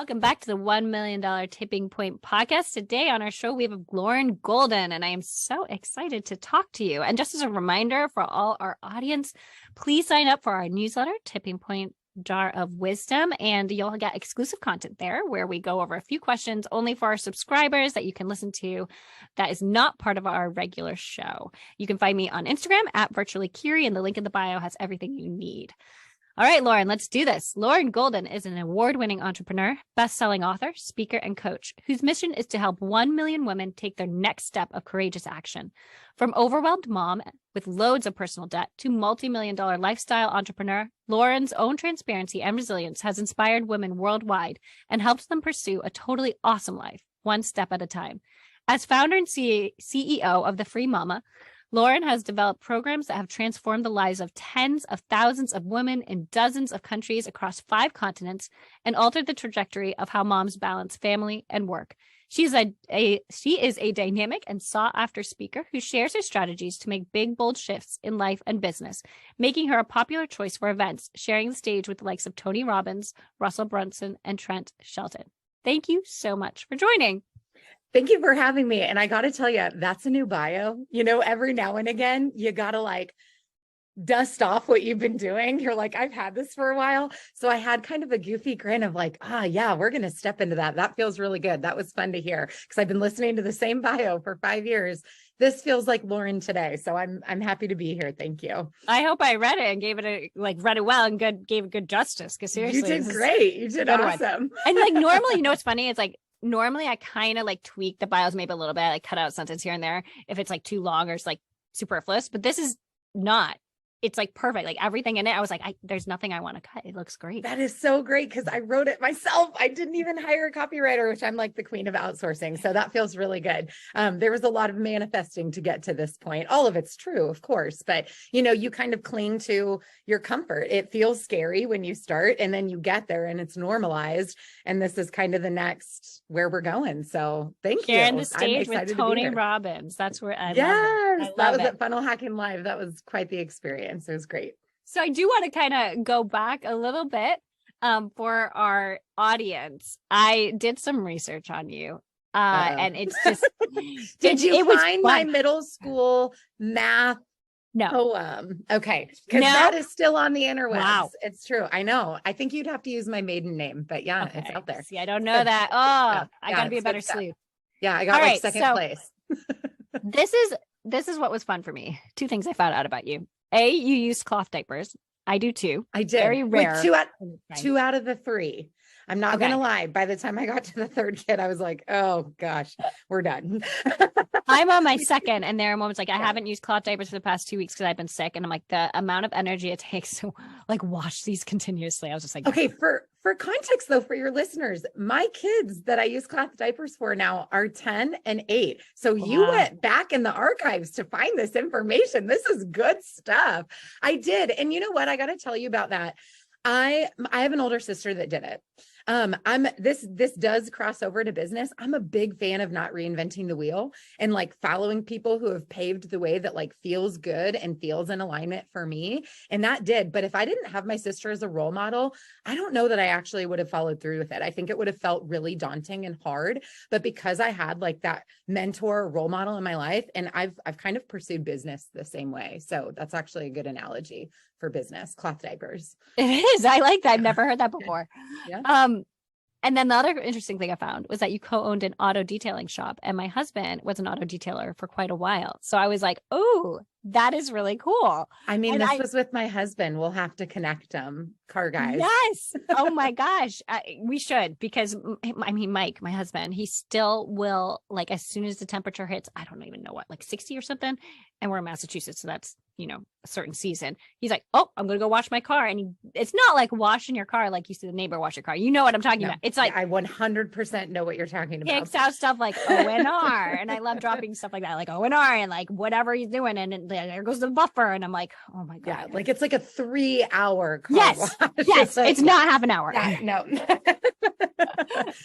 Welcome back to the $1 million Tipping Point podcast. Today on our show, we have Lauren Golden, and I am so excited to talk to you. And just as a reminder for all our audience, please sign up for our newsletter, Tipping Point Jar of Wisdom, and you'll get exclusive content there where we go over a few questions only for our subscribers that you can listen to that is not part of our regular show. You can find me on Instagram at Virtually Curie, and the link in the bio has everything you need. All right, Lauren, let's do this. Lauren Golden is an award-winning entrepreneur, best-selling author, speaker, and coach whose mission is to help 1 million women take their next step of courageous action. From overwhelmed mom with loads of personal debt to multi-million-dollar lifestyle entrepreneur, Lauren's own transparency and resilience has inspired women worldwide and helped them pursue a totally awesome life, one step at a time. As founder and CEO of The Free Mama, Lauren has developed programs that have transformed the lives of tens of thousands of women in dozens of countries across 5 continents and altered the trajectory of how moms balance family and work. She is a dynamic and sought-after speaker who shares her strategies to make big, bold shifts in life and business, making her a popular choice for events, sharing the stage with the likes of Tony Robbins, Russell Brunson, and Trent Shelton. Thank you so much for joining. Thank you for having me. And I got to tell you, that's a new bio. You know, every now and again, you got to like dust off what you've been doing. You're like, I've had this for a while. So I had kind of a goofy grin of like, yeah, we're going to step into that. That feels really good. That was fun to hear because I've been listening to the same bio for 5 years. This feels like Lauren today. So I'm happy to be here. Thank you. I hope I read it and read it well and gave it good justice. Because seriously, you did great. You did awesome. And like normally, you know, what's funny? It's like, normally I kind of like tweak the bios maybe a little bit, like cut out a sentence here and there if it's like too long or it's like superfluous, but this is not. It's like perfect. Like everything in it, I was like, there's nothing I want to cut. It looks great. That is so great because I wrote it myself. I didn't even hire a copywriter, which I'm like the queen of outsourcing. So that feels really good. There was a lot of manifesting to get to this point. All of it's true, of course, but you know, you kind of cling to your comfort. It feels scary when you start and then you get there and it's normalized. And this is kind of the next where we're going. So thank you. Sharing the stage with Tony Robbins. That's where I love it. That was at Funnel Hacking Live. That was quite the experience. It was great. So I do want to kind of go back a little bit for our audience. I did some research on you and it's just did you find my middle school math poem? Okay, because that is still on the interwebs. Wow. It's true. I know. I think you'd have to use my maiden name, but yeah, okay. It's out there. See, I don't know that. I gotta be a better sleuth. Yeah, I got second place. This is what was fun for me. 2 things I found out about you. A, you use cloth diapers. I do too. I did. Very rare. Two out of the 3. I'm not going to lie. By the time I got to the 3rd kid, I was like, oh gosh, we're done. I'm on my 2nd. And there are moments like I haven't used cloth diapers for the past 2 weeks because I've been sick. And I'm like, the amount of energy it takes to like wash these continuously. I was just like, okay, for context though, for your listeners, my kids that I use cloth diapers for now are 10 and 8. So you went back in the archives to find this information. This is good stuff. I did. And you know what? I got to tell you about that. I have an older sister that did it. This does cross over to business. I'm a big fan of not reinventing the wheel and like following people who have paved the way that like feels good and feels in alignment for me. And that did. But if I didn't have my sister as a role model, I don't know that I actually would have followed through with it. I think it would have felt really daunting and hard, but because I had like that mentor role model in my life, and I've kind of pursued business the same way. So that's actually a good analogy for business, cloth diapers. It is. I like that. I've never heard that before. Yeah. And then the other interesting thing I found was that you co-owned an auto detailing shop, and my husband was an auto detailer for quite a while. So I was like, oh, that is really cool. I mean, this was with my husband. We'll have to connect them, car guys. Yes. Oh my gosh. We should, because I mean, Mike, my husband, he still will, like, as soon as the temperature hits, I don't even know what, like 60 or something. And we're in Massachusetts. So that's, you know, a certain season. He's like, oh, I'm going to go wash my car. And it's not like washing your car like you see the neighbor wash your car. You know what I'm talking about. It's like, I 100% know what you're talking about. Picks out stuff like ONR. And I love dropping stuff like that, like ONR and like whatever he's doing. And there goes the buffer. And I'm like, oh my God. Yeah, like it's like a 3-hour car wash. Yes. Like, it's not half an hour. No.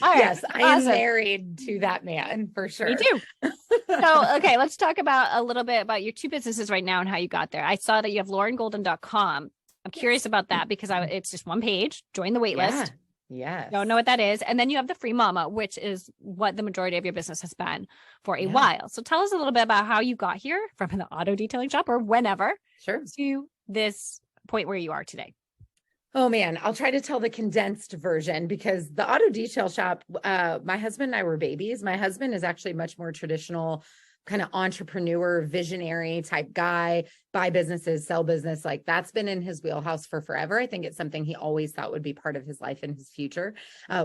Right. Yes, I am married to that man for sure. Me too. So, okay, let's talk about a little bit about your 2 businesses right now and how you got there. I saw that you have laurengolden.com. I'm curious about that because it's just one page. Join the wait list. Yes. Don't know what that is. And then you have the free mama, which is what the majority of your business has been for a Yeah. while. So tell us a little bit about how you got here from the auto detailing shop or whenever Sure. to this point where you are today. Oh man, I'll try to tell the condensed version because the auto detail shop, my husband and I were babies. My husband is actually much more traditional, kind of entrepreneur, visionary type guy, buy businesses, sell business. Like that's been in his wheelhouse for forever. I think it's something he always thought would be part of his life and his future.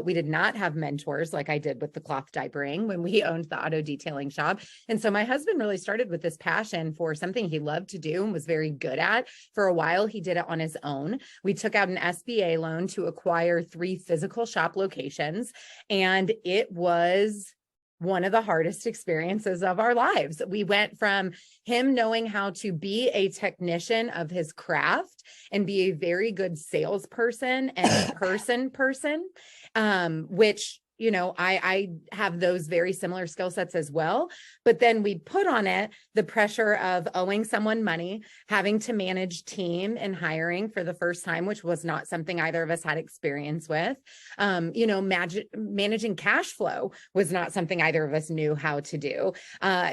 We did not have mentors like I did with the cloth diapering when we owned the auto detailing shop. And so my husband really started with this passion for something he loved to do and was very good at. For a while, he did it on his own. We took out an SBA loan to acquire 3 physical shop locations, and it was one of the hardest experiences of our lives. We went from him knowing how to be a technician of his craft and be a very good salesperson and person, which, you know, I have those very similar skill sets as well. But then we put on it the pressure of owing someone money, having to manage team and hiring for the first time, which was not something either of us had experience with. You know, managing cash flow was not something either of us knew how to do.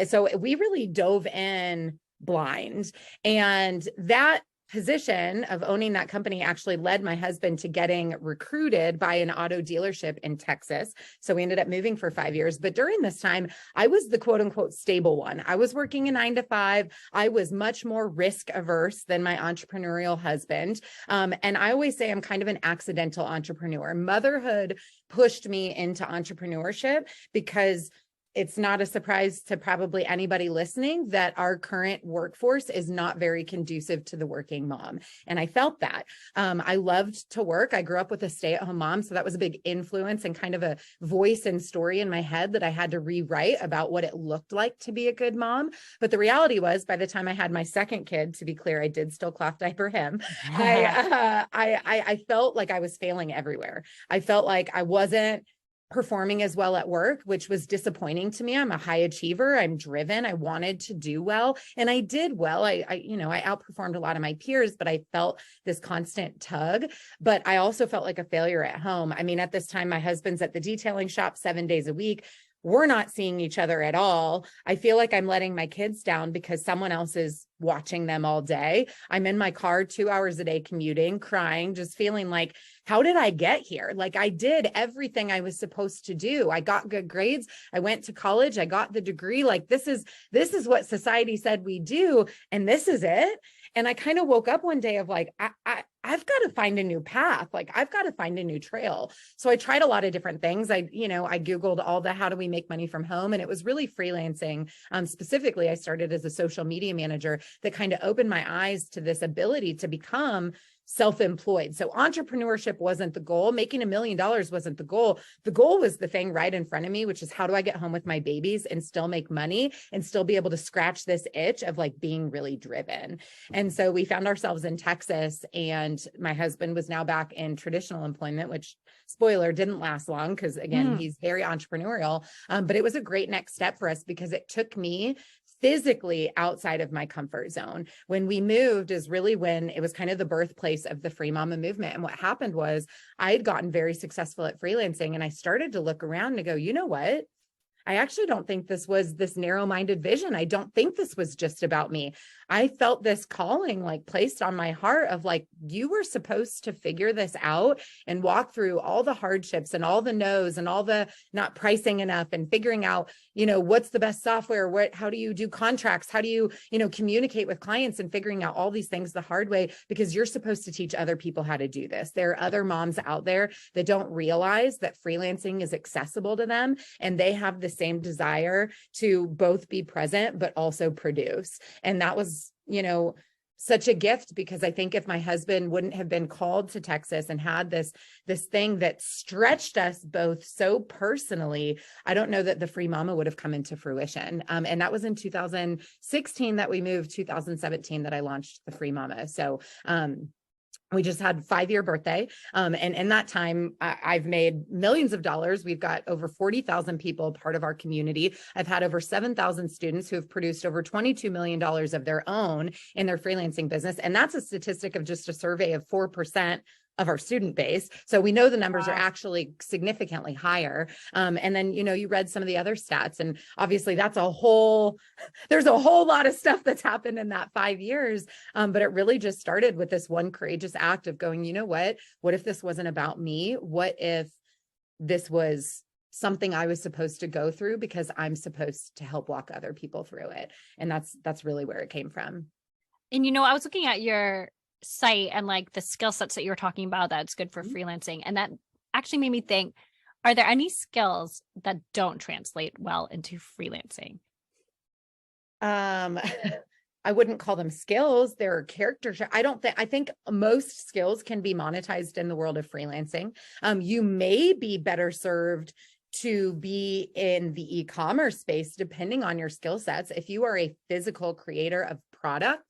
So we really dove in blind, and that position of owning that company actually led my husband to getting recruited by an auto dealership in Texas. So we ended up moving for 5 years. But during this time, I was the quote unquote stable one. I was working a 9 to 5. I was much more risk averse than my entrepreneurial husband. And I always say I'm kind of an accidental entrepreneur. Motherhood pushed me into entrepreneurship because it's not a surprise to probably anybody listening that our current workforce is not very conducive to the working mom. And I felt that. I loved to work. I grew up with a stay-at-home mom. So that was a big influence and kind of a voice and story in my head that I had to rewrite about what it looked like to be a good mom. But the reality was, by the time I had my second kid, to be clear, I did still cloth diaper him. I felt like I was failing everywhere. I felt like I wasn't performing as well at work, which was disappointing to me. I'm a high achiever. I'm driven. I wanted to do well, and I did well. I outperformed a lot of my peers, but I felt this constant tug. But I also felt like a failure at home. I mean, at this time, my husband's at the detailing shop 7 days a week. We're not seeing each other at all. I feel like I'm letting my kids down because someone else is watching them all day. I'm in my car 2 hours a day commuting, crying, just feeling like, how did I get here? Like I did everything I was supposed to do. I got good grades. I went to college. I got the degree. Like this is what society said we do. And this is it. And I kind of woke up one day of like, I've got to find a new path. Like I've got to find a new trail. So I tried a lot of different things. I Googled all the, how do we make money from home? And it was really freelancing. Specifically, I started as a social media manager that kind of opened my eyes to this ability to become self-employed. So entrepreneurship wasn't the goal. Making $1 million wasn't the goal. The goal was the thing right in front of me, which is how do I get home with my babies and still make money and still be able to scratch this itch of like being really driven. And so we found ourselves in Texas, and my husband was now back in traditional employment, which spoiler didn't last long because again, he's very entrepreneurial. But it was a great next step for us because it took me physically outside of my comfort zone. When we moved is really when it was kind of the birthplace of the free mama movement. And what happened was I had gotten very successful at freelancing, and I started to look around and go, you know what? I actually don't think this was this narrow-minded vision. I don't think this was just about me. I felt this calling like placed on my heart of like, you were supposed to figure this out and walk through all the hardships and all the no's and all the not pricing enough and figuring out, what's the best software? How do you do contracts? How do you, communicate with clients, and figuring out all these things the hard way, because you're supposed to teach other people how to do this. There are other moms out there that don't realize that freelancing is accessible to them, and they have the same desire to both be present, but also produce. And that was, such a gift, because I think if my husband wouldn't have been called to Texas and had this thing that stretched us both so personally, I don't know that the Free Mama would have come into fruition. And that was in 2016 that we moved, 2017 that I launched the Free Mama. So, we just had 5-year birthday. And in that time, I've made millions of dollars. We've got over 40,000 people part of our community. I've had over 7,000 students who have produced over $22 million of their own in their freelancing business. And that's a statistic of just a survey of 4% of our student base. So we know the numbers are Wow. actually significantly higher. And then, you read some of the other stats, and obviously there's a whole lot of stuff that's happened in that 5 years. But it really just started with this one courageous act of going, what if this wasn't about me? What if this was something I was supposed to go through because I'm supposed to help walk other people through it? And that's really where it came from. And I was looking at your site and like the skill sets that you were talking about that's good for freelancing. And that actually made me think, are there any skills that don't translate well into freelancing? I wouldn't call them skills. They're character. I think most skills can be monetized in the world of freelancing. You may be better served to be in the e-commerce space, depending on your skill sets. If you are a physical creator of product,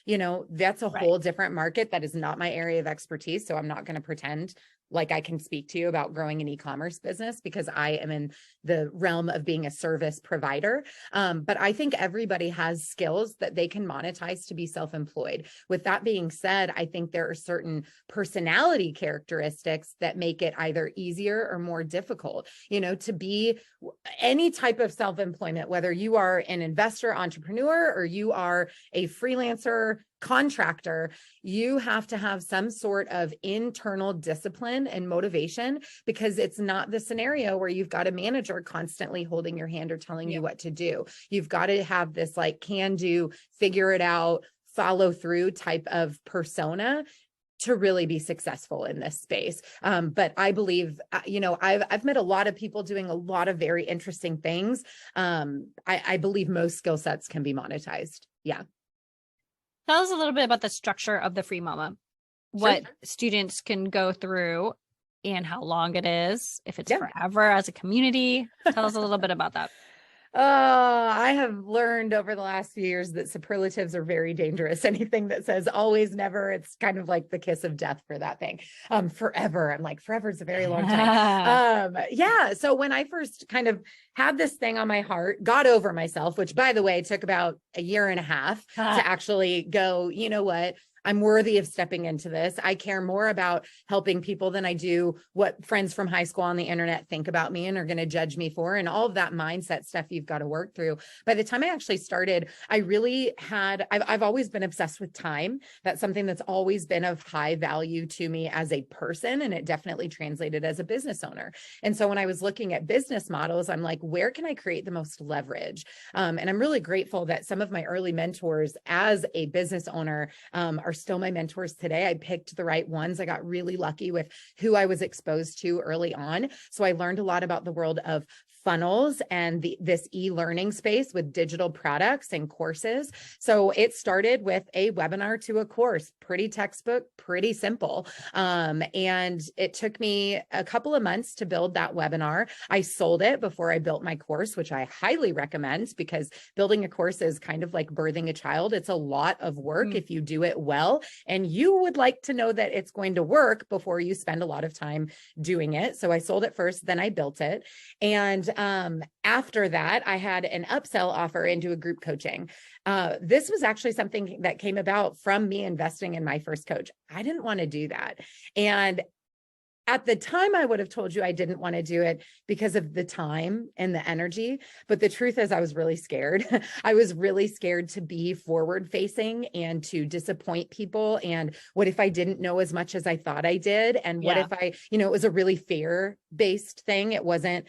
that's a whole different market. That is not my area of expertise. So I'm not going to pretend like I can speak to you about growing an e-commerce business, because I am in the realm of being a service provider. But I think everybody has skills that they can monetize to be self-employed. With that being said, I think there are certain personality characteristics that make it either easier or more difficult, to be any type of self-employment, whether you are an investor, entrepreneur, or you are a freelancer, contractor. You have to have some sort of internal discipline and motivation, because it's not the scenario where you've got a manager constantly holding your hand or telling you what to do. You've got to have this like can do, figure it out, follow through type of persona to really be successful in this space. But I believe, I've met a lot of people doing a lot of very interesting things. I believe most skill sets can be monetized. Yeah. Tell us a little bit about the structure of the Free Mama, what students can go through and how long it is, if it's forever as a community. Tell us a little bit about that. I have learned over the last few years that superlatives are very dangerous. Anything that says always, never, it's kind of like the kiss of death for that thing. Forever. I'm like, forever is a very long time. So when I first kind of had this thing on my heart, got over myself, which by the way, took about a year and a half to actually go, you know what? I'm worthy of stepping into this. I care more about helping people than I do what friends from high school on the internet think about me and are going to judge me for, and all of that mindset stuff you've got to work through. By the time I actually started, I've always been obsessed with time. That's something that's always been of high value to me as a person, and it definitely translated as a business owner. And so when I was looking at business models, I'm like, where can I create the most leverage? And I'm really grateful that some of my early mentors as a business owner are still my mentors today. I picked the right ones. I got really lucky with who I was exposed to early on. So I learned a lot about the world of funnels and this e-learning space with digital products and courses. So it started with a webinar to a course, pretty textbook, pretty simple. And it took me a couple of months to build that webinar. I sold it before I built my course, which I highly recommend, because building a course is kind of like birthing a child. It's a lot of work if you do it well, and you would like to know that it's going to work before you spend a lot of time doing it. So I sold it first, then I built it. And after that, I had an upsell offer into a group coaching. This was actually something that came about from me investing in my first coach. I didn't want to do that. And at the time, I would have told you I didn't want to do it because of the time and the energy. But the truth is, I was really scared. I was really scared to be forward facing and to disappoint people. And what if I didn't know as much as I thought I did? And what if I, it was a really fear-based thing. It wasn't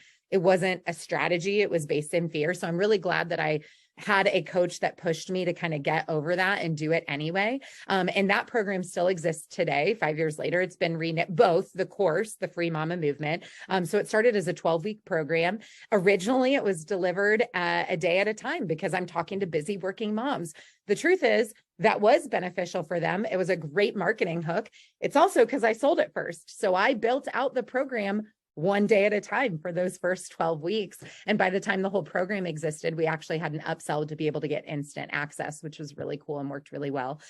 a strategy. It was based in fear. So I'm really glad that I had a coach that pushed me to kind of get over that and do it anyway. And that program still exists today. 5 years later, it's been renamed, both the course, the Free Mama Movement. So it started as a 12-week program. Originally, it was delivered a day at a time because I'm talking to busy working moms. The truth is, that was beneficial for them. It was a great marketing hook. It's also because I sold it first. So I built out the program one day at a time for those first 12 weeks. And by the time the whole program existed, we actually had an upsell to be able to get instant access, which was really cool and worked really well.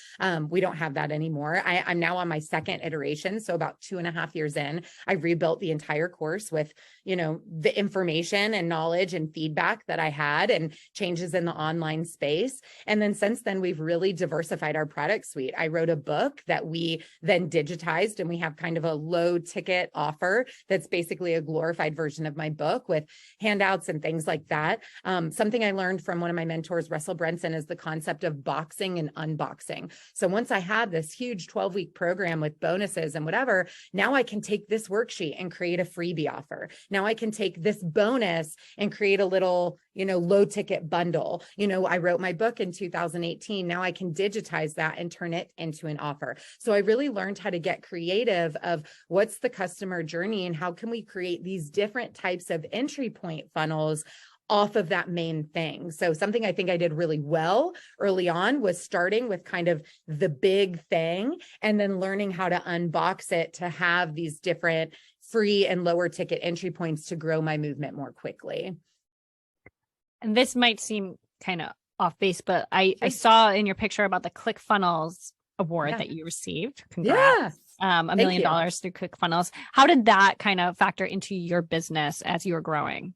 We don't have that anymore. I'm now on my second iteration. So about 2.5 years in, I rebuilt the entire course with, the information and knowledge and feedback that I had and changes in the online space. And then since then, we've really diversified our product suite. I wrote a book that we then digitized, and we have kind of a low ticket offer that's basically a glorified version of my book with handouts and things like that. Something I learned from one of my mentors, Russell Brunson, is the concept of boxing and unboxing. So once I had this huge 12-week program with bonuses and whatever, now I can take this worksheet and create a freebie offer. Now I can take this bonus and create a little, low ticket bundle. I wrote my book in 2018. Now I can digitize that and turn it into an offer. So I really learned how to get creative of what's the customer journey and how can we create these different types of entry point funnels off of that main thing. So something I think I did really well early on was starting with kind of the big thing and then learning how to unbox it to have these different free and lower ticket entry points to grow my movement more quickly. And this might seem kind of off base, but I saw in your picture about the ClickFunnels award that you received. Congrats. Yeah. $1 million through ClickFunnels. How did that kind of factor into your business as you were growing?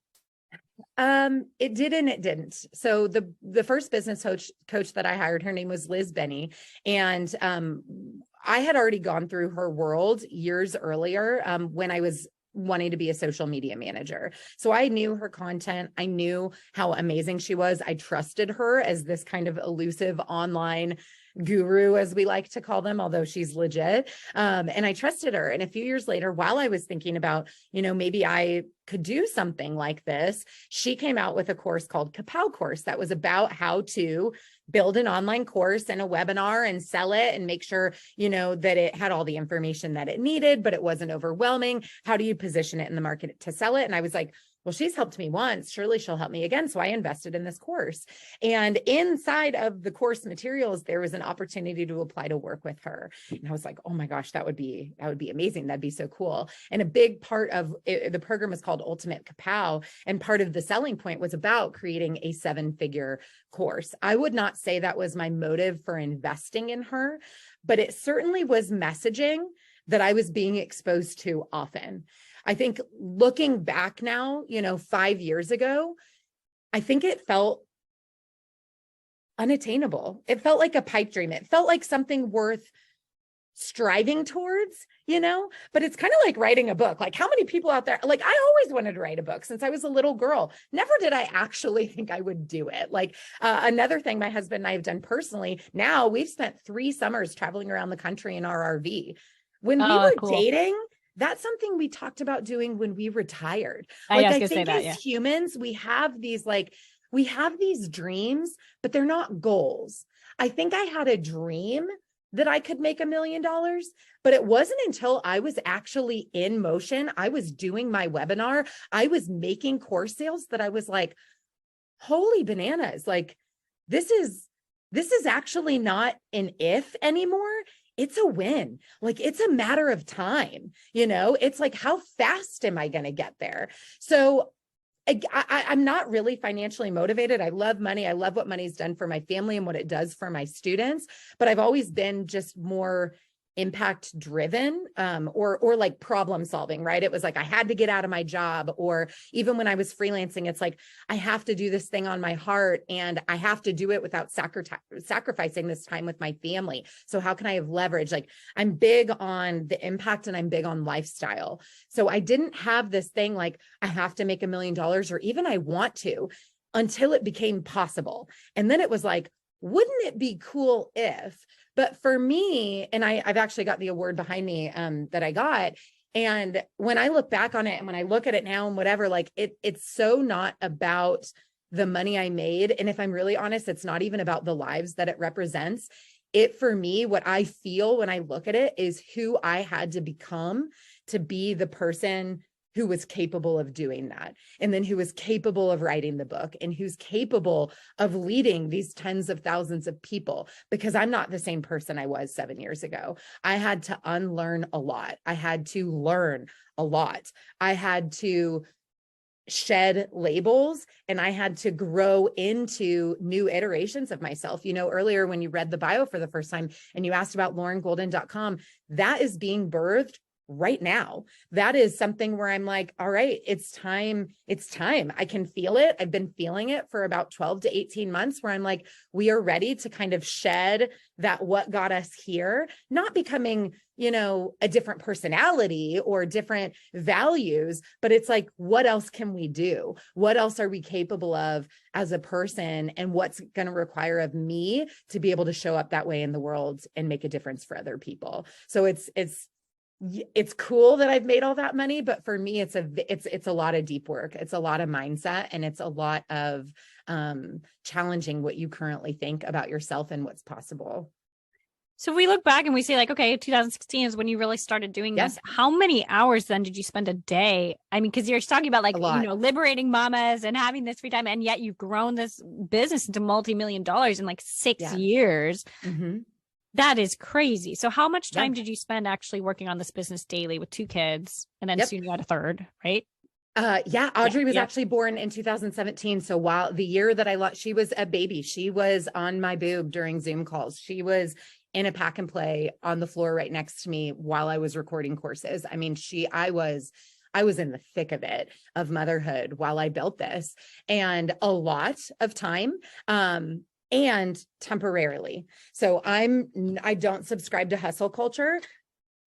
It did and it didn't. So the first business coach that I hired, her name was Liz Benny. And I had already gone through her world years earlier when I was wanting to be a social media manager. So I knew her content. I knew how amazing she was. I trusted her as this kind of elusive online guru, as we like to call them, although she's legit. And I trusted her. And a few years later, while I was thinking about, maybe I could do something like this, she came out with a course called Kapow Course that was about how to build an online course and a webinar and sell it and make sure, that it had all the information that it needed, but it wasn't overwhelming. How do you position it in the market to sell it? And I was like, well, she's helped me once, surely she'll help me again. So I invested in this course. And inside of the course materials, there was an opportunity to apply to work with her. And I was like, oh my gosh, that would be amazing. That'd be so cool. And a big part of it, the program is called Ultimate Kapow. And part of the selling point was about creating a 7-figure course. I would not say that was my motive for investing in her, but it certainly was messaging that I was being exposed to often. I think looking back now, 5 years ago, I think it felt unattainable. It felt like a pipe dream. It felt like something worth striving towards, but it's kind of like writing a book. Like how many people out there, like I always wanted to write a book since I was a little girl. Never did I actually think I would do it. Like another thing my husband and I have done personally, now we've spent 3 summers traveling around the country in our RV. When we were dating, that's something we talked about doing when we retired. I think as humans, we have these dreams, but they're not goals. I think I had a dream that I could make $1 million, but it wasn't until I was actually in motion. I was doing my webinar. I was making course sales that I was like, holy bananas. Like this is actually not an if anymore. It's a win. Like it's a matter of time, it's like, how fast am I going to get there? So I'm not really financially motivated. I love money. I love what money's done for my family and what it does for my students, but I've always been just more impact driven, or like problem solving, right? It was like, I had to get out of my job, or even when I was freelancing, it's like, I have to do this thing on my heart and I have to do it without sacrificing this time with my family. So how can I have leverage? Like I'm big on the impact and I'm big on lifestyle. So I didn't have this thing like, I have to make $1 million or even I want to, until it became possible. And then it was like, wouldn't it be cool if? But for me, and I've actually got the award behind me that I got. And when I look back on it and when I look at it now and whatever, like it's so not about the money I made. And if I'm really honest, it's not even about the lives that it represents. For me, what I feel when I look at it is who I had to become to be the person who was capable of doing that, and then who was capable of writing the book, and who's capable of leading these tens of thousands of people, because I'm not the same person I was 7 years ago. I had to unlearn a lot. I had to learn a lot. I had to shed labels, and I had to grow into new iterations of myself. You know, earlier when you read the bio for the first time and you asked about laurengolden.com, that is being birthed right now. That is something where I'm like, all right, it's time. It's time. I can feel it. I've been feeling it for about 12 to 18 months, where I'm like, we are ready to kind of shed that what got us here, not becoming, you know, a different personality or different values, but it's like, what else can we do? What else are we capable of as a person? And what's going to require of me to be able to show up that way in the world and make a difference for other people? So it's cool that I've made all that money, but for me, it's a lot of deep work. It's a lot of mindset, and it's a lot of challenging what you currently think about yourself and what's possible. So if we look back and we say like, okay, 2016 is when you really started doing this. How many hours then did you spend a day? I mean, because you're talking about like, you know, liberating mamas and having this free time, and yet you've grown this business into multi-million dollars in like 6 years. Mm-hmm. That is crazy. So how much time did you spend actually working on this business daily with 2 kids, and then soon you had a third, right? Audrey was actually born in 2017. So while the year that she was a baby, she was on my boob during Zoom calls. She was in a pack and play on the floor right next to me while I was recording courses. I mean, I was in the thick of it, of motherhood, while I built this, and a lot of time. And temporarily. So I don't subscribe to hustle culture.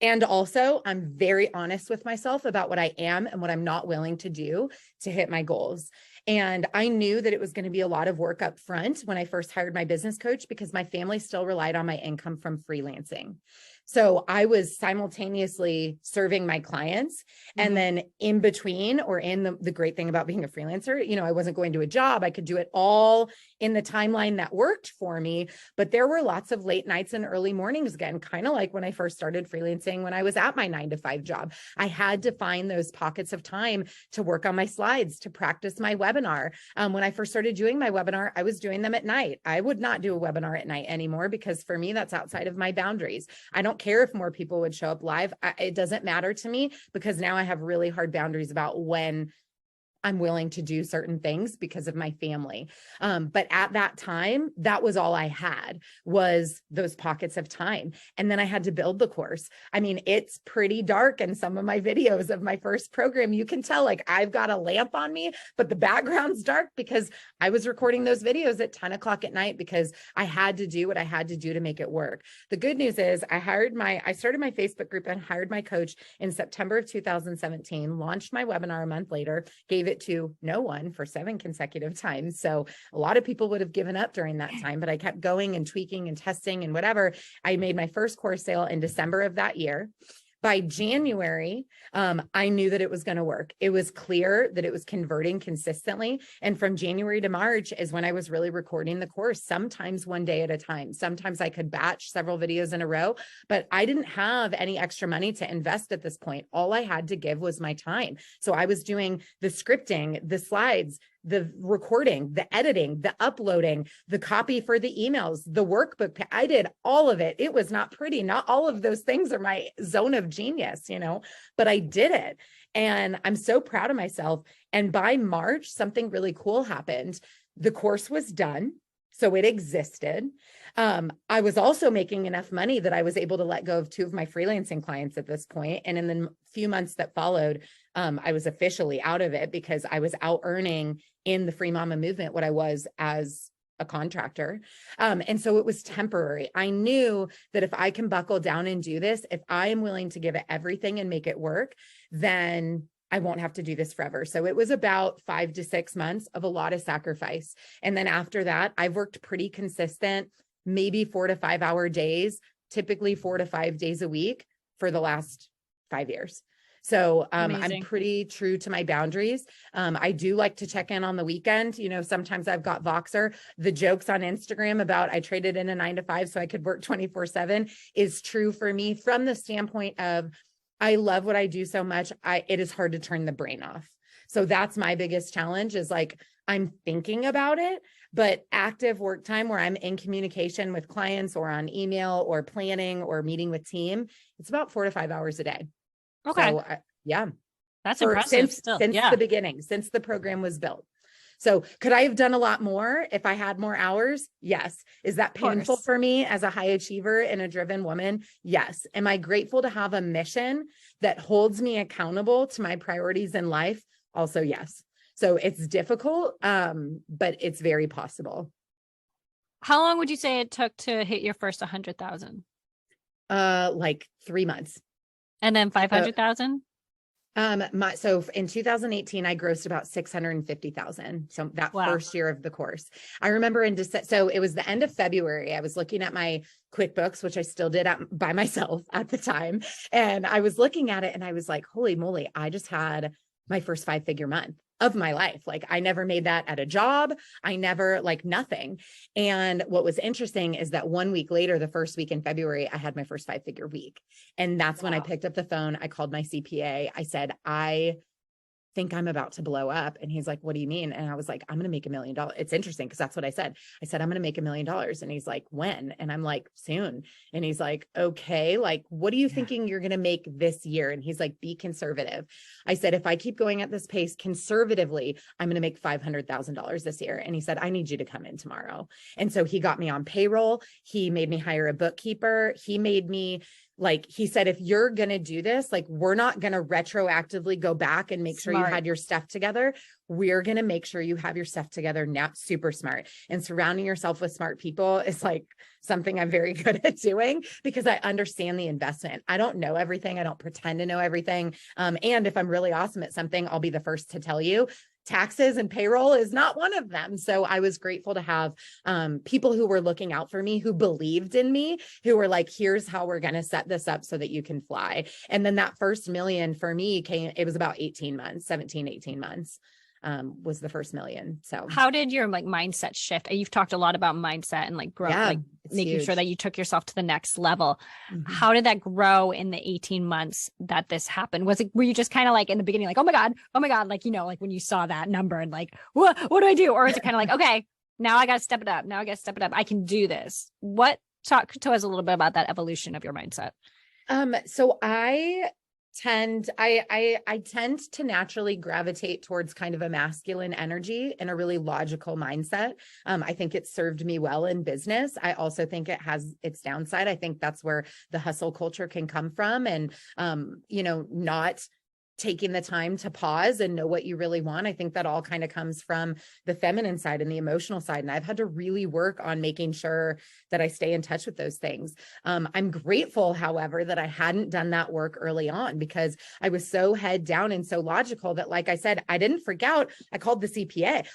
And also, I'm very honest with myself about what I am and what I'm not willing to do to hit my goals. And I knew that it was going to be a lot of work up front when I first hired my business coach, because my family still relied on my income from freelancing. So I was simultaneously serving my clients, and then in between, or in the great thing about being a freelancer, you know, I wasn't going to a job. I could do it all in the timeline that worked for me. But there were lots of late nights and early mornings, again, kind of like when I first started freelancing, when I was at my 9-to-5 job. I had to find those pockets of time to work on my slides, to practice my webinar. When I first started doing my webinar, I was doing them at night. I would not do a webinar at night anymore, because for me, that's outside of my boundaries. I don't care if more people would show up live. It doesn't matter to me, because now I have really hard boundaries about when I'm willing to do certain things because of my family. But at that time, that was all I had, was those pockets of time. And then I had to build the course. I mean, it's pretty dark in some of my videos of my first program. You can tell, like, I've got a lamp on me, but the background's dark, because I was recording those videos at 10 o'clock at night, because I had to do what I had to do to make it work. The good news is I started my Facebook group and hired my coach in September of 2017, launched my webinar a month later, gave it to no one for 7 consecutive times. So a lot of people would have given up during that time, but I kept going and tweaking and testing and whatever. I made my first course sale in December of that year. By January, I knew that it was going to work. It was clear that it was converting consistently. And from January to March is when I was really recording the course, sometimes one day at a time. Sometimes I could batch several videos in a row, but I didn't have any extra money to invest at this point. All I had to give was my time. So I was doing the scripting, the slides, the recording, the editing, the uploading, the copy for the emails, the workbook. I did all of it. It was not pretty. Not all of those things are my zone of genius, you know, but I did it. And I'm so proud of myself. And by March, something really cool happened. The course was done. So it existed. I was also making enough money that I was able to let go of 2 of my freelancing clients at this point. And in the few months that followed, I was officially out of it, because I was out earning in the free mama movement what I was as a contractor. And so it was temporary. I knew that if I can buckle down and do this, if I am willing to give it everything and make it work, then I won't have to do this forever. So it was about 5 to 6 months of a lot of sacrifice. And then after that, I've worked pretty consistent, maybe 4 to 5 hour days, typically 4 to 5 days a week for the last 5 years. So I'm pretty true to my boundaries. I do like to check in on the weekend. You know, sometimes I've got Voxer. The jokes on Instagram about I traded in a 9-to-5 so I could work 24/7 is true for me from the standpoint of I love what I do so much. It is hard to turn the brain off. So that's my biggest challenge is like, I'm thinking about it, but active work time where I'm in communication with clients or on email or planning or meeting with team, it's about 4 to 5 hours a day. Okay. So yeah, that's impressive still. Since Yeah. the beginning, since the program was built. So could I have done a lot more if I had more hours? Yes. Is that painful for me as a high achiever and a driven woman? Yes. Am I grateful to have a mission that holds me accountable to my priorities in life? Also, yes. So it's difficult, but it's very possible. How long would you say it took to hit your first 100,000? Like 3 months. And then 500,000? So in 2018, I grossed about 650,000. So that first year of the course, I remember in December, so it was the end of February. I was looking at my QuickBooks, which I still did by myself at the time. And I was looking at it and I was like, holy moly, I just had my first 5-figure month of my life. Like I never made that at a job. I never like nothing. And what was interesting is that 1 week later, the first week in February, I had my first 5-figure week. And that's when I picked up the phone. I called my CPA. I said, I think I'm about to blow up. And he's like, what do you mean? And I was like, I'm going to make $1 million. It's interesting because that's what I said. I said, I'm going to make $1 million. And he's like, when? And I'm like, soon. And he's like, okay, like, what are you thinking you're going to make this year? And he's like, be conservative. I said, if I keep going at this pace conservatively, I'm going to make $500,000 this year. And he said, I need you to come in tomorrow. And so he got me on payroll. He made me hire a bookkeeper. He made me he said, if you're going to do this, like, we're not going to retroactively go back and make sure you had your stuff together. We're going to make sure you have your stuff together now. Super smart. And surrounding yourself with smart people is like something I'm very good at doing because I understand the investment. I don't know everything. I don't pretend to know everything. And if I'm really awesome at something, I'll be the first to tell you. Taxes and payroll is not one of them. So I was grateful to have people who were looking out for me, who believed in me, who were like, here's how we're going to set this up so that you can fly. And then that first million for me it was about 18 months, 17, 18 months. Was the first million. So how did your like mindset shift? You've talked a lot about mindset and like growth, like making sure that you took yourself to the next level. Mm-hmm. How did that grow in the 18 months that this happened? Were you just kind of like in the beginning, like, oh my God, like, you know, like when you saw that number and like, what do I do? Or is it kind of like, okay, now I got to step it up. I can do this. Talk to us a little bit about that evolution of your mindset. So I tend to naturally gravitate towards kind of a masculine energy and a really logical mindset. I think it served me well in business. I also think it has its downside. I think that's where the hustle culture can come from, and not taking the time to pause and know what you really want. I think that all kind of comes from the feminine side and the emotional side. And I've had to really work on making sure that I stay in touch with those things. I'm grateful, however, that I hadn't done that work early on because I was so head down and so logical that, like I said, I didn't freak out. I called the CPA.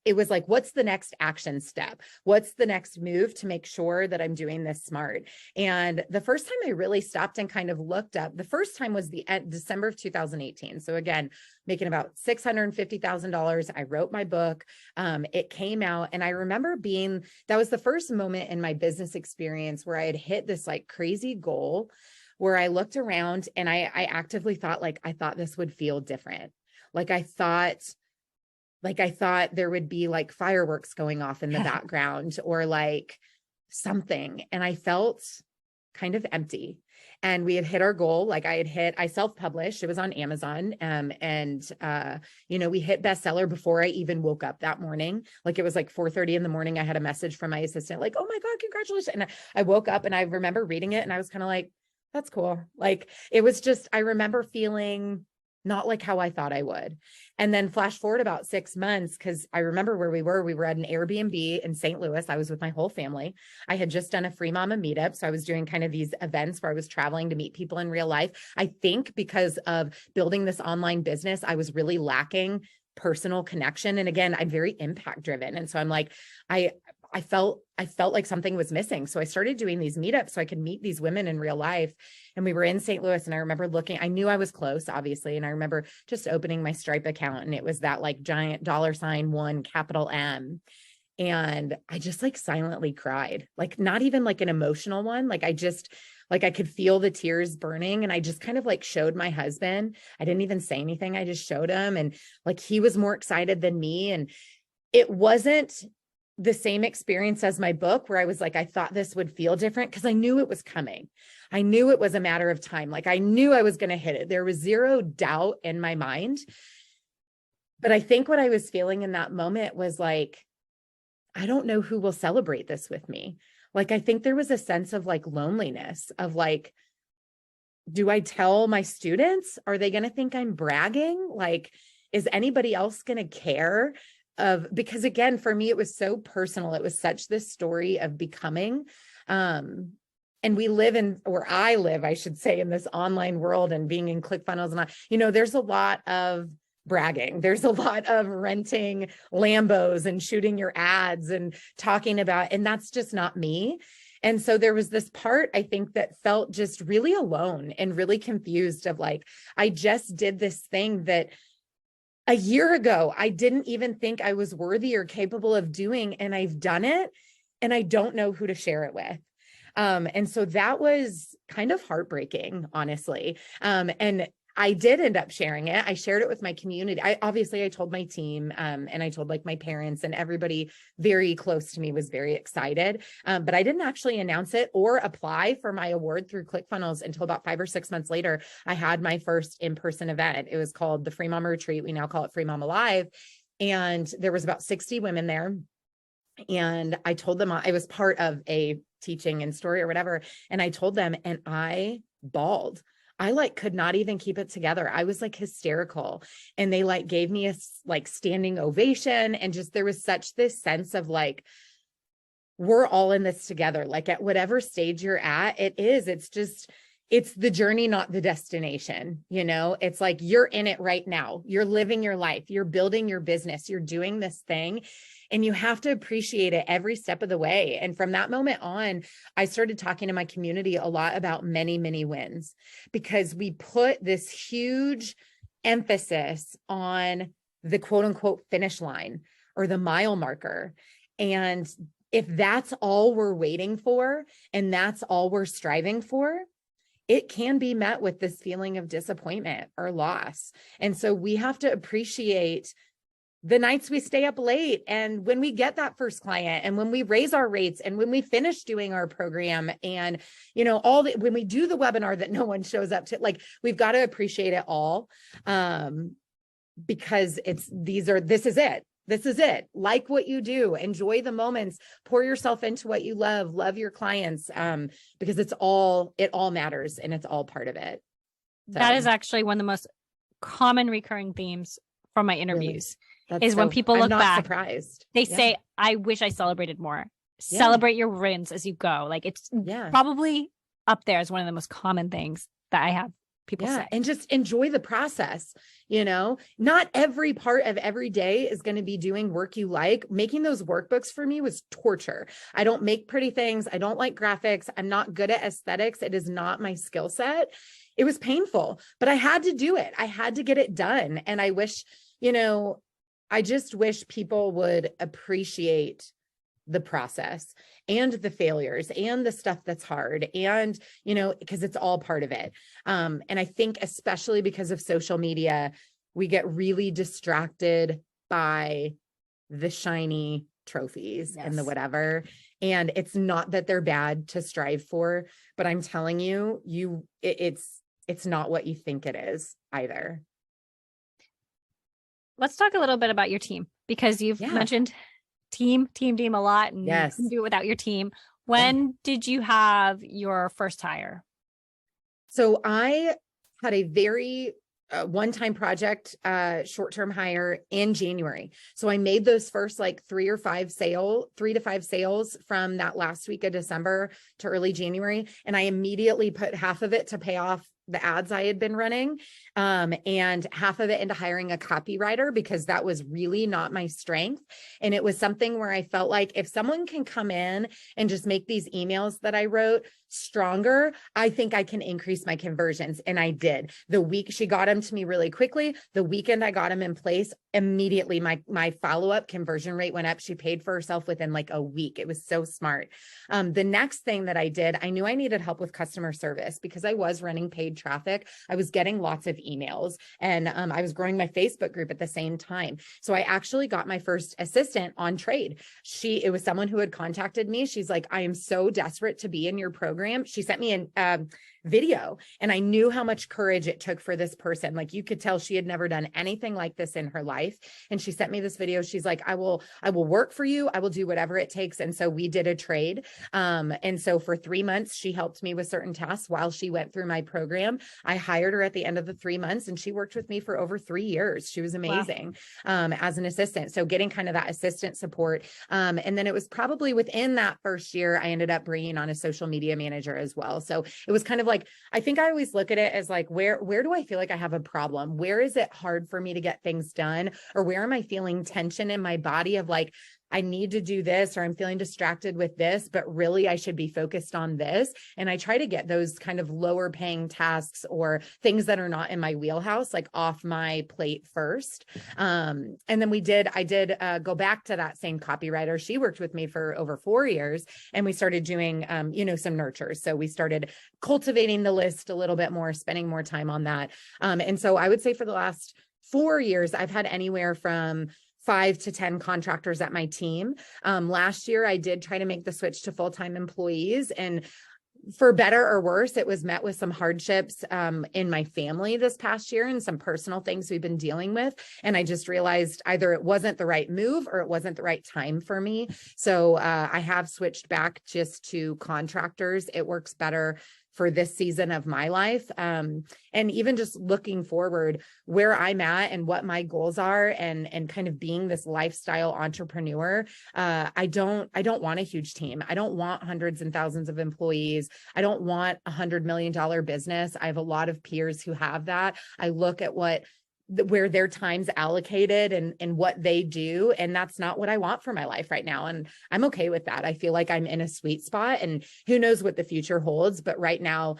It was like, what's the next action step? What's the next move to make sure that I'm doing this smart? And the first time I really stopped and kind of looked up, the first time was the December of 2018. So again, making about $650,000. I wrote my book. It came out. And I remember that was the first moment in my business experience where I had hit this like crazy goal where I looked around and I actively thought, like, I thought this would feel different. I thought there would be like fireworks going off in the background or like something. And I felt kind of empty. And we had hit our goal. I self-published, it was on Amazon. We hit bestseller before I even woke up that morning. Like it was like 4:30 in the morning. I had a message from my assistant, like, oh my God, congratulations. And I woke up and I remember reading it and I was kind of like, that's cool. Like, it was just, I remember feeling not like how I thought I would. And then flash forward about 6 months, because I remember where we were. We were at an Airbnb in St. Louis. I was with my whole family. I had just done a free mama meetup. So I was doing kind of these events where I was traveling to meet people in real life. I think because of building this online business, I was really lacking personal connection. And again, I'm very impact driven. And so I'm like, I felt like something was missing. So I started doing these meetups so I could meet these women in real life. And we were in St. Louis, and I remember I knew I was close, obviously. And I remember just opening my Stripe account, and it was that like giant $1 capital M. And I just like silently cried, like not even like an emotional one. Like Like I could feel the tears burning, and I just kind of like showed my husband. I didn't even say anything. I just showed him, and like he was more excited than me. And it wasn't the same experience as my book where I was like, I thought this would feel different because I knew it was coming. I knew it was a matter of time. Like I knew I was going to hit it. There was zero doubt in my mind. But I think what I was feeling in that moment was like, I don't know who will celebrate this with me. Like, I think there was a sense of like loneliness of like, do I tell my students? Are they going to think I'm bragging? Like, is anybody else going to care? Because again, for me, it was so personal. It was such this story of becoming, and we live in, or I live, I should say, in this online world and being in ClickFunnels. And there's a lot of bragging. There's a lot of renting Lambos and shooting your ads and talking about, and that's just not me. And so there was this part, I think, that felt just really alone and really confused of like, I just did this thing that a year ago, I didn't even think I was worthy or capable of doing, and I've done it, and I don't know who to share it with. And so that was kind of heartbreaking, honestly. And I did end up sharing it. I shared it with my community. I told my team, and I told like my parents, and everybody very close to me was very excited. But I didn't actually announce it or apply for my award through ClickFunnels until about 5 or 6 months later. I had my first in-person event. It was called the Free Mama Retreat. We now call it Free Mama Live. And there was about 60 women there. And I told them I was part of a teaching and story or whatever. And I told them, and I bawled. I like could not even keep it together. I was like hysterical, and they like gave me a like standing ovation. And just, there was such this sense of like, we're all in this together. Like at whatever stage you're at, it's the journey, not the destination. It's like, you're in it right now. You're living your life. You're building your business. You're doing this thing, and you have to appreciate it every step of the way. And from that moment on, I started talking to my community a lot about many, many wins, because we put this huge emphasis on the quote unquote finish line or the mile marker. And if that's all we're waiting for, and that's all we're striving for, it can be met with this feeling of disappointment or loss. And so we have to appreciate the nights we stay up late, and when we get that first client, and when we raise our rates, and when we finish doing our program, and when we do the webinar that no one shows up to, like, we've got to appreciate it all. Because this is it. This is it. Like what you do, enjoy the moments, pour yourself into what you love your clients, because it all matters, and it's all part of it. So, that is actually one of the most common recurring themes from my interviews. Really? When people look back, surprised. They say, I wish I celebrated more. Yeah. Celebrate your wins as you go. Like it's probably up there as one of the most common things that I have people say. And just enjoy the process. Not every part of every day is going to be doing work you like. Making those workbooks for me was torture. I don't make pretty things. I don't like graphics. I'm not good at aesthetics. It is not my skill set. It was painful, but I had to do it. I had to get it done. And I wish, I just wish people would appreciate the process and the failures and the stuff that's hard, and, because it's all part of it. And I think especially because of social media, we get really distracted by the shiny trophies and the whatever. And it's not that they're bad to strive for, but I'm telling you, it's not what you think it is either. Let's talk a little bit about your team, because you've mentioned team a lot, and you couldn't do it without your team. When did you have your first hire? So I had a very one-time project, short-term hire in January. So I made those first like 3 to 5 sales from that last week of December to early January. And I immediately put half of it to pay off the ads I had been running, and half of it into hiring a copywriter, because that was really not my strength. And it was something where I felt like if someone can come in and just make these emails that I wrote stronger, I think I can increase my conversions. And I did. The week she got them to me really quickly, the weekend I got them in place, immediately my follow-up conversion rate went up. She paid for herself within like a week. It was so smart. The next thing that I did, I knew I needed help with customer service because I was running paid traffic. I was getting lots of emails, and I was growing my Facebook group at the same time. So I actually got my first assistant on trade. It was someone who had contacted me. She's like, I am so desperate to be in your program. She sent me a video, and I knew how much courage it took for this person. Like, you could tell she had never done anything like this in her life. And she sent me this video. She's like, I will work for you. I will do whatever it takes. And so we did a trade. And so for 3 months, she helped me with certain tasks while she went through my program. I hired her at the end of the 3 months, and she worked with me for over 3 years. She was amazing. Wow. As an assistant. So getting kind of that assistant support. And then it was probably within that first year, I ended up bringing on a social media manager as well. So it was kind of like, I think I always look at it as like, where do I feel like I have a problem? Where is it hard for me to get things done? Or where am I feeling tension in my body of like, I need to do this, or I'm feeling distracted with this, but really I should be focused on this. And I try to get those kind of lower paying tasks or things that are not in my wheelhouse, like off my plate first. And then I did go back to that same copywriter. She worked with me for over 4 years, and we started doing, some nurtures. So we started cultivating the list a little bit more, spending more time on that. And so I would say for the last 4 years, I've had anywhere from 5 to 10 contractors at my team. Last year, I did try to make the switch to full-time employees, and for better or worse, it was met with some hardships in my family this past year and some personal things we've been dealing with. And I just realized either it wasn't the right move or it wasn't the right time for me. So I have switched back just to contractors. It works better for this season of my life. And even just looking forward where I'm at and what my goals are, and kind of being this lifestyle entrepreneur. I don't want a huge team. I don't want hundreds and thousands of employees. I don't want $100 million business. I have a lot of peers who have that. I look at where their time's allocated and what they do. And that's not what I want for my life right now. And I'm okay with that. I feel like I'm in a sweet spot, and who knows what the future holds. But right now,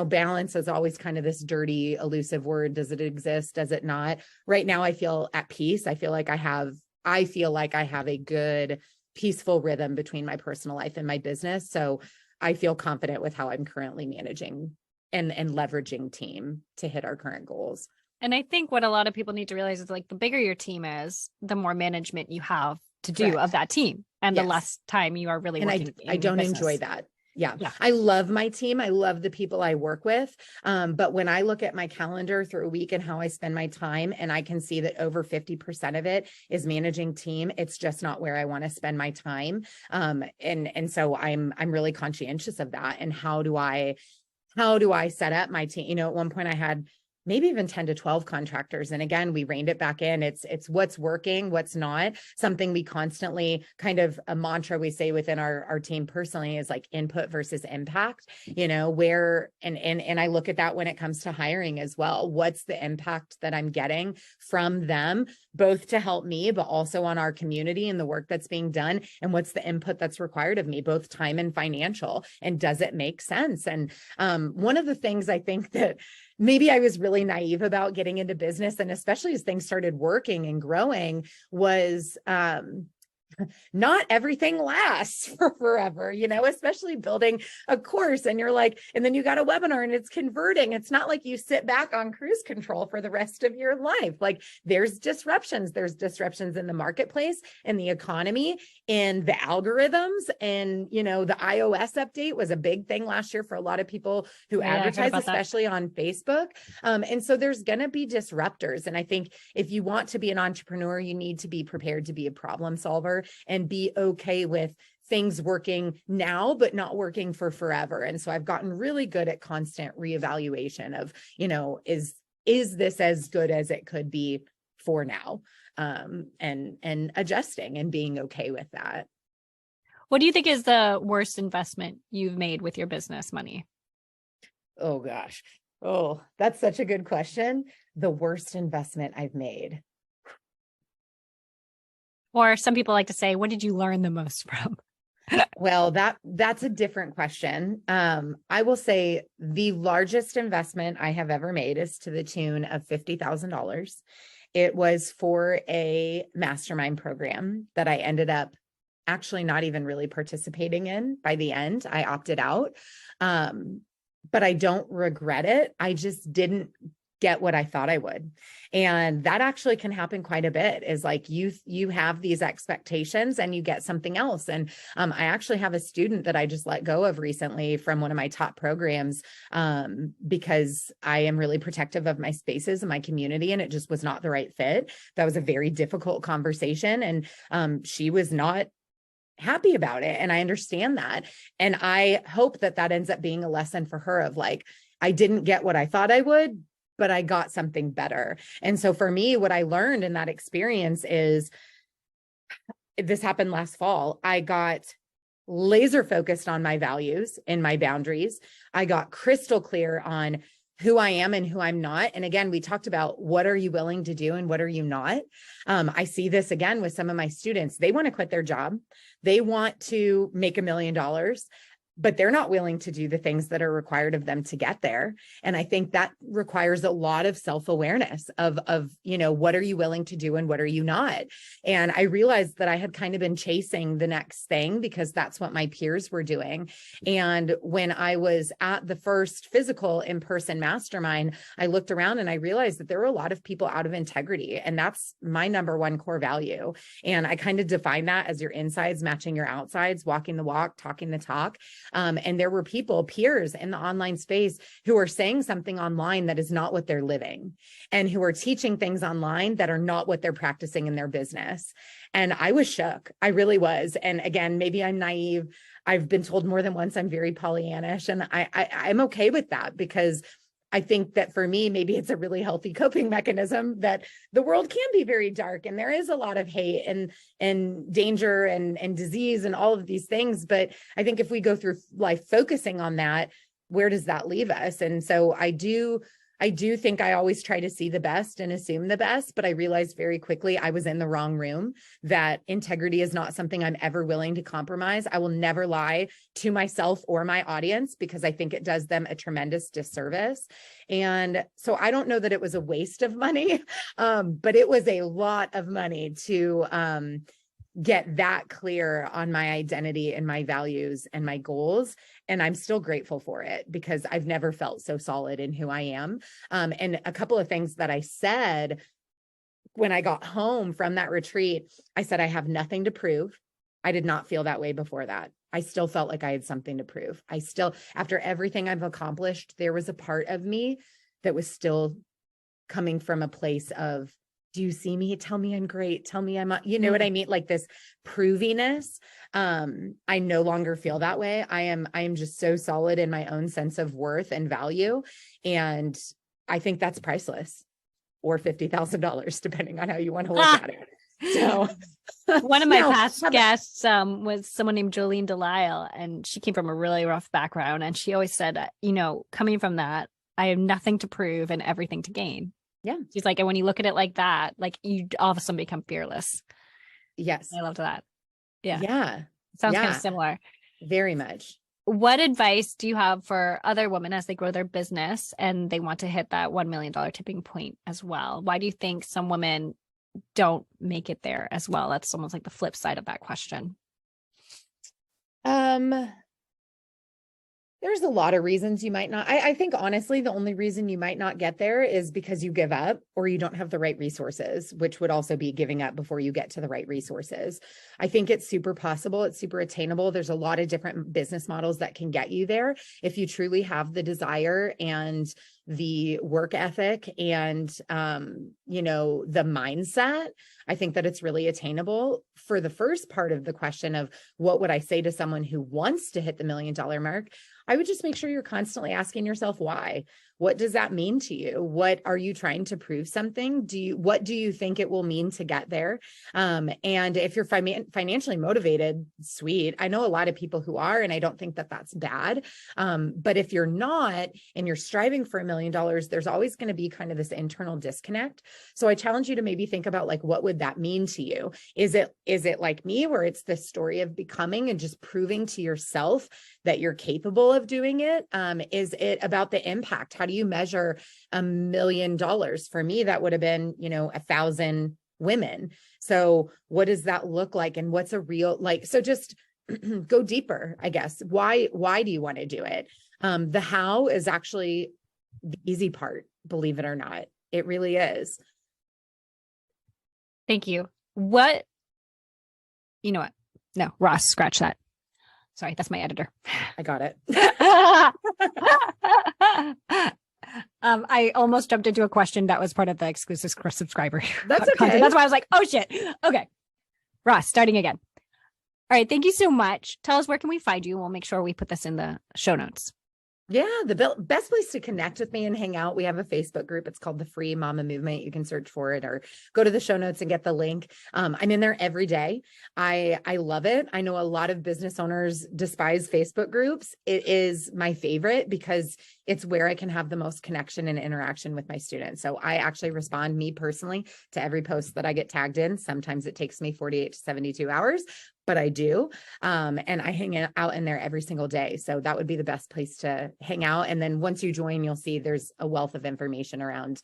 balance is always kind of this dirty, elusive word. Does it exist? Does it not? Right now, I feel at peace. I feel like I have a good, peaceful rhythm between my personal life and my business. So I feel confident with how I'm currently managing and leveraging team to hit our current goals. And I think what a lot of people need to realize is, like, the bigger your team is, the more management you have to do Correct. Of that team, and the less time you are really working. I don't enjoy that. Yeah. I love my team. I love the people I work with. But when I look at my calendar through a week and how I spend my time, and I can see that over 50% of it is managing team, it's just not where I want to spend my time. And so I'm really conscientious of that. And how do I set up my team? At one point I had maybe even 10 to 12 contractors. And again, we reined it back in. It's what's working, what's not. Something we constantly, kind of a mantra we say within our team personally, is like input versus impact, where, and I look at that when it comes to hiring as well. What's the impact that I'm getting from them, both to help me, but also on our community and the work that's being done? And what's the input that's required of me, both time and financial? And does it make sense? And one of the things I think that maybe I was really naive about getting into business, and especially as things started working and growing, was not everything lasts for forever, especially building a course, and you're like, and then you got a webinar and it's converting. It's not like you sit back on cruise control for the rest of your life. Like, there's disruptions in the marketplace, in the economy, in the algorithms. And, the iOS update was a big thing last year for a lot of people who advertise, especially on Facebook. And so there's going to be disruptors. And I think if you want to be an entrepreneur, you need to be prepared to be a problem solver and be okay with things working now, but not working for forever. And so I've gotten really good at constant reevaluation of, is this as good as it could be for now? And adjusting and being okay with that. What do you think is the worst investment you've made with your business money? Oh gosh. Oh, that's such a good question. The worst investment I've made. Or some people like to say, what did you learn the most from? Well, that's a different question. I will say the largest investment I have ever made is to the tune of $50,000. It was for a mastermind program that I ended up actually not even really participating in by the end. I opted out. But I don't regret it. I just didn't get what I thought I would. And that actually can happen quite a bit, is like you have these expectations and you get something else. And I actually have a student that I just let go of recently from one of my top programs, because I am really protective of my spaces and my community, and it just was not the right fit. That was a very difficult conversation. And she was not happy about it. And I understand that. And I hope that that ends up being a lesson for her of like, I didn't get what I thought I would, but I got something better. And so for me, what I learned in that experience is, this happened last fall. I got laser focused on my values and my boundaries. I got crystal clear on who I am and who I'm not. And again, we talked about what are you willing to do and what are you not? I see this again with some of my students. They want to quit their job. They want to make $1 million, but they're not willing to do the things that are required of them to get there. And I think that requires a lot of self-awareness of, what are you willing to do and what are you not? And I realized that I had kind of been chasing the next thing because that's what my peers were doing. And when I was at the first physical in-person mastermind, I looked around and I realized that there were a lot of people out of integrity. And that's my number one core value. And I kind of define that as your insides matching your outsides, walking the walk, talking the talk. And there were people, peers in the online space, who are saying something online that is not what they're living, and who are teaching things online that are not what they're practicing in their business. And I was shook. I really was. And again, maybe I'm naive. I've been told more than once I'm very Pollyannish, and I'm okay with that, because I think that for me, maybe it's a really healthy coping mechanism, that the world can be very dark and there is a lot of hate and danger and disease and all of these things. But I think if we go through life focusing on that, where does that leave us? And so I do think I always try to see the best and assume the best, but I realized very quickly I was in the wrong room, that integrity is not something I'm ever willing to compromise. I will never lie to myself or my audience, because I think it does them a tremendous disservice. And so I don't know that it was a waste of money, but it was a lot of money to get that clear on my identity and my values and my goals. And I'm still grateful for it, because I've never felt so solid in who I am. And a couple of things that I said when I got home from that retreat, I said, I have nothing to prove. I did not feel that way before that. I still felt like I had something to prove. I still, after everything I've accomplished, there was a part of me that was still coming from a place of, do you see me? Tell me I'm great. Tell me I'm, you know what I mean? Like this proviness. I no longer feel that way. I am just so solid in my own sense of worth and value. And I think that's priceless, or $50,000, depending on how you want to look at it. So one of my past guests was someone named Jolene Delisle, and she came from a really rough background. And she always said, coming from that, I have nothing to prove and everything to gain. Yeah. She's like, and when you look at it like that, like you all of a sudden become fearless. Yes. I loved that. Yeah. Yeah. Sounds kind of similar. Very much. What advice do you have for other women as they grow their business and they want to hit that $1 million tipping point as well? Why do you think some women don't make it there as well? That's almost like the flip side of that question. There's a lot of reasons you might not. I think honestly, the only reason you might not get there is because you give up, or you don't have the right resources, which would also be giving up before you get to the right resources. I think it's super possible. It's super attainable. There's a lot of different business models that can get you there if you truly have the desire and the work ethic and, the mindset. I think that it's really attainable. For the first part of the question of what would I say to someone who wants to hit the $1 million mark, I would just make sure you're constantly asking yourself why. What does that mean to you? What are you trying to prove something? What do you think it will mean to get there? And if you're financially motivated, sweet. I know a lot of people who are, and I don't think that that's bad. But if you're not, and you're striving for $1 million, there's always going to be kind of this internal disconnect. So I challenge you to maybe think about like, what would that mean to you? Is it like me, where it's the story of becoming and just proving to yourself that you're capable of doing it? Is it about the impact? How do you measure $1 million? For me, that would have been, 1,000 women. So what does that look like? And what's a real, so just go deeper, I guess. Why do you want to do it? The how is actually the easy part, believe it or not. It really is. Thank you. You know what? No, Ross, scratch that. Sorry, that's my editor. I got it. I almost jumped into a question that was part of the exclusive subscriber. That's okay. Content. That's why I was like, oh shit. Okay. Ross, starting again. All right. Thank you so much. Tell us, where can we find you? We'll make sure we put this in the show notes. Yeah, the best place to connect with me and hang out. We have a Facebook group. It's called the Free Mama Movement. You can search for it or go to the show notes and get the link. I'm in there every day. I love it. I know a lot of business owners despise Facebook groups. It is my favorite because it's where I can have the most connection and interaction with my students. So I actually respond, me personally, to every post that I get tagged in. Sometimes it takes me 48 to 72 hours, but I do. And I hang out in there every single day. So that would be the best place to hang out. And then once you join, you'll see there's a wealth of information around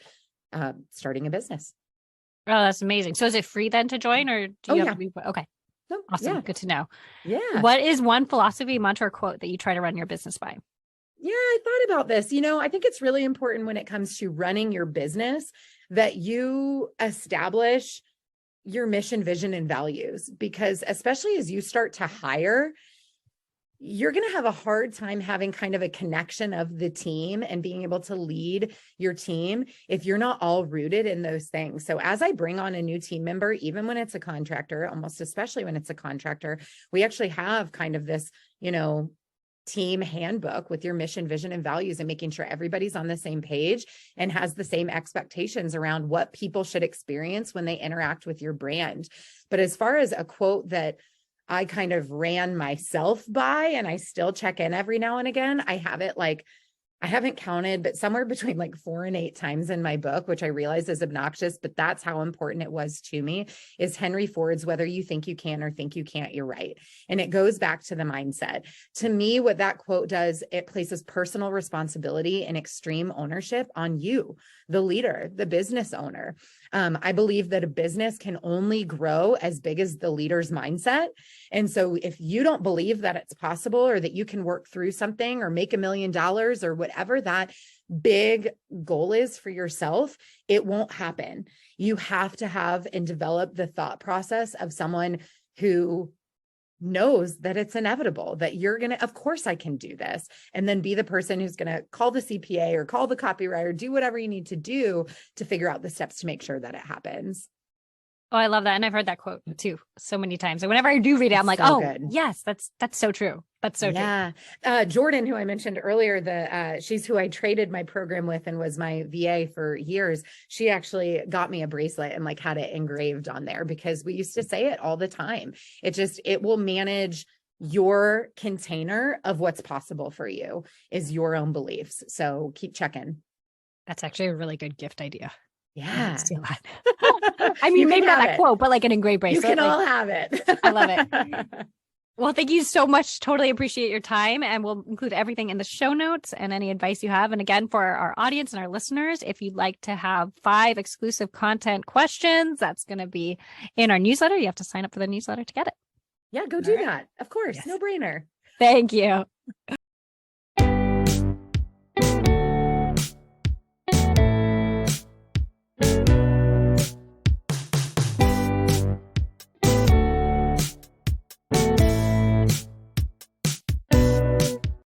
starting a business. Oh, that's amazing. So is it free then to join, or do you have to be, okay. No, awesome. Yeah. Good to know. Yeah. What is one philosophy, mantra, or quote that you try to run your business by? Yeah, I thought about this. I think it's really important when it comes to running your business that you establish your mission, vision, and values, because especially as you start to hire, you're going to have a hard time having kind of a connection of the team and being able to lead your team if you're not all rooted in those things. So as I bring on a new team member, even when it's a contractor, almost especially when it's a contractor, we actually have kind of this, team handbook with your mission, vision, and values, and making sure everybody's on the same page and has the same expectations around what people should experience when they interact with your brand. But as far as a quote that I kind of ran myself by, and I still check in every now and again, I have it I haven't counted, but somewhere between 4 and 8 times in my book, which I realize is obnoxious, but that's how important it was to me, is Henry Ford's, whether you think you can or think you can't, you're right. And it goes back to the mindset. To me, what that quote does, it places personal responsibility and extreme ownership on you, the leader, the business owner. I believe that a business can only grow as big as the leader's mindset. And so if you don't believe that it's possible, or that you can work through something or make $1 million or whatever that big goal is for yourself, it won't happen. You have to have and develop the thought process of someone who knows that it's inevitable, that you're going to, of course I can do this. And then be the person who's going to call the CPA or call the copywriter, do whatever you need to do to figure out the steps to make sure that it happens. Oh, I love that. And I've heard that quote too so many times. And whenever I do read it, I'm like, good. Yes, that's so true. That's so true. Jordan, who I mentioned earlier, she's who I traded my program with and was my VA for years. She actually got me a bracelet and had it engraved on there, because we used to say it all the time. It will manage your container of what's possible for you is your own beliefs. So keep checking. That's actually a really good gift idea. Yeah. Steal that. I mean, maybe not that quote, but an engraved bracelet. You can all have it. I love it. Well, thank you so much. Totally appreciate your time. And we'll include everything in the show notes and any advice you have. And again, for our audience and our listeners, if you'd like to have 5 exclusive content questions, that's going to be in our newsletter. You have to sign up for the newsletter to get it. Yeah, go do that. Of course. Yes. No brainer. Thank you.